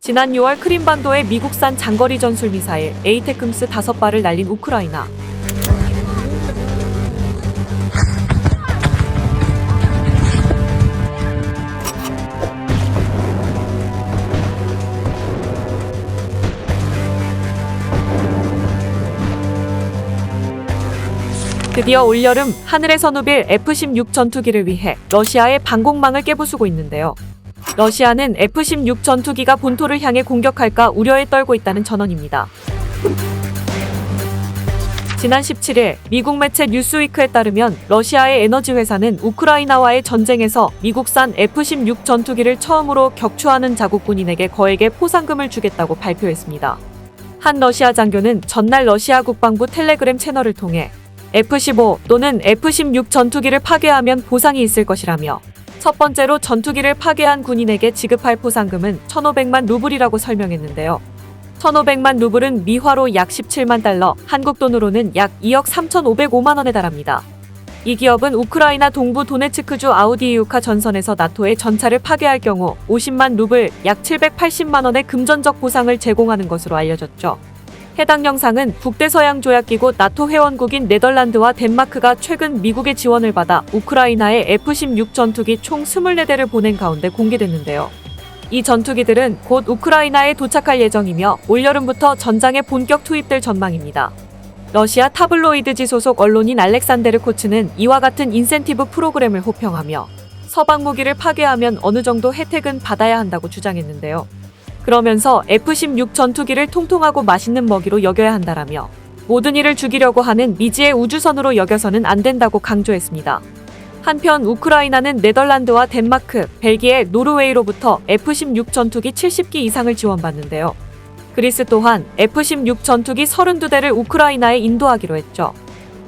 지난 6월 크림반도에 미국산 장거리 전술 미사일 에이테크스 5발을 날린 우크라이나. 드디어 올여름 하늘에서 누빌 F-16 전투기를 위해 러시아의 방공망을 깨부수고 있는데요. 러시아는 F-16 전투기가 본토를 향해 공격할까 우려에 떨고 있다는 전언입니다. 지난 17일 미국 매체 뉴스위크에 따르면 러시아의 에너지 회사는 우크라이나와의 전쟁에서 미국산 F-16 전투기를 처음으로 격추하는 자국 군인에게 거액의 포상금을 주겠다고 발표했습니다. 한 러시아 장교는 전날 러시아 국방부 텔레그램 채널을 통해 F-15 또는 F-16 전투기를 파괴하면 보상이 있을 것이라며 첫 번째로 전투기를 파괴한 군인에게 지급할 포상금은 1,500만 루블이라고 설명했는데요. 1,500만 루블은 미화로 약 17만 달러, 한국 돈으로는 약 2억 3,505만 원에 달합니다. 이 기업은 우크라이나 동부 도네츠크주 아우디이우카 전선에서 나토의 전차를 파괴할 경우 50만 루블, 약 780만 원의 금전적 보상을 제공하는 것으로 알려졌죠. 해당 영상은 북대서양조약기구 나토 회원국인 네덜란드와 덴마크가 최근 미국의 지원을 받아 우크라이나에 F-16 전투기 총 24대를 보낸 가운데 공개됐는데요. 이 전투기들은 곧 우크라이나에 도착할 예정이며 올여름부터 전장에 본격 투입될 전망입니다. 러시아 타블로이드지 소속 언론인 알렉산데르 코츠는 이와 같은 인센티브 프로그램을 호평하며 서방 무기를 파괴하면 어느 정도 혜택은 받아야 한다고 주장했는데요. 그러면서 F-16 전투기를 통통하고 맛있는 먹이로 여겨야 한다라며 모든 일을 죽이려고 하는 미지의 우주선으로 여겨서는 안 된다고 강조했습니다. 한편 우크라이나는 네덜란드와 덴마크, 벨기에, 노르웨이로부터 F-16 전투기 70기 이상을 지원받는데요. 그리스 또한 F-16 전투기 32대를 우크라이나에 인도하기로 했죠.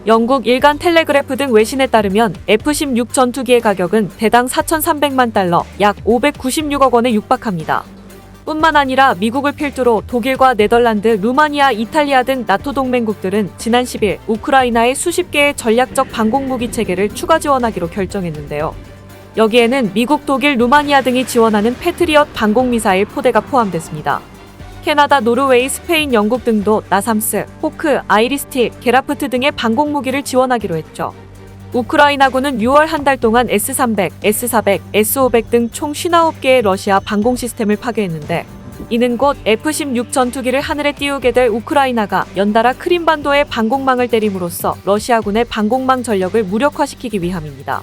영국 일간 텔레그래프 등 외신에 따르면 F-16 전투기의 가격은 대당 4,300만 달러, 약 596억 원에 육박합니다. 뿐만 아니라 미국을 필두로 독일과 네덜란드, 루마니아, 이탈리아 등 나토 동맹국들은 지난 10일 우크라이나에 수십 개의 전략적 방공무기 체계를 추가 지원하기로 결정했는데요. 여기에는 미국, 독일, 루마니아 등이 지원하는 패트리엇 방공미사일 포대가 포함됐습니다. 캐나다, 노르웨이, 스페인, 영국 등도 나삼스, 호크, 아이리스틸, 게라프트 등의 방공무기를 지원하기로 했죠. 우크라이나군은 6월 한 달 동안 S-300, S-400, S-500 등 총 59개의 러시아 방공 시스템을 파괴했는데 이는 곧 F-16 전투기를 하늘에 띄우게 될 우크라이나가 연달아 크림반도의 방공망을 때림으로써 러시아군의 방공망 전력을 무력화시키기 위함입니다.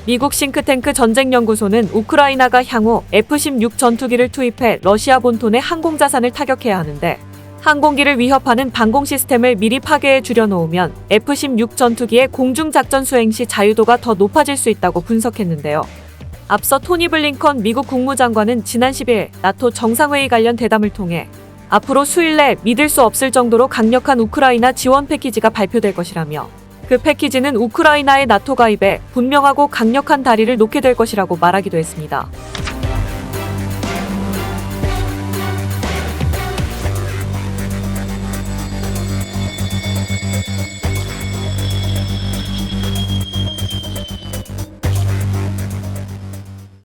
미국 싱크탱크 전쟁연구소는 우크라이나가 향후 F-16 전투기를 투입해 러시아 본토의 항공자산을 타격해야 하는데 항공기를 위협하는 방공 시스템을 미리 파괴해 줄여놓으면 F-16 전투기의 공중작전 수행 시 자유도가 더 높아질 수 있다고 분석했는데요. 앞서 토니 블링컨 미국 국무장관은 지난 10일 나토 정상회의 관련 대담을 통해 앞으로 수일 내 믿을 수 없을 정도로 강력한 우크라이나 지원 패키지가 발표될 것이라며 그 패키지는 우크라이나의 나토 가입에 분명하고 강력한 다리를 놓게 될 것이라고 말하기도 했습니다.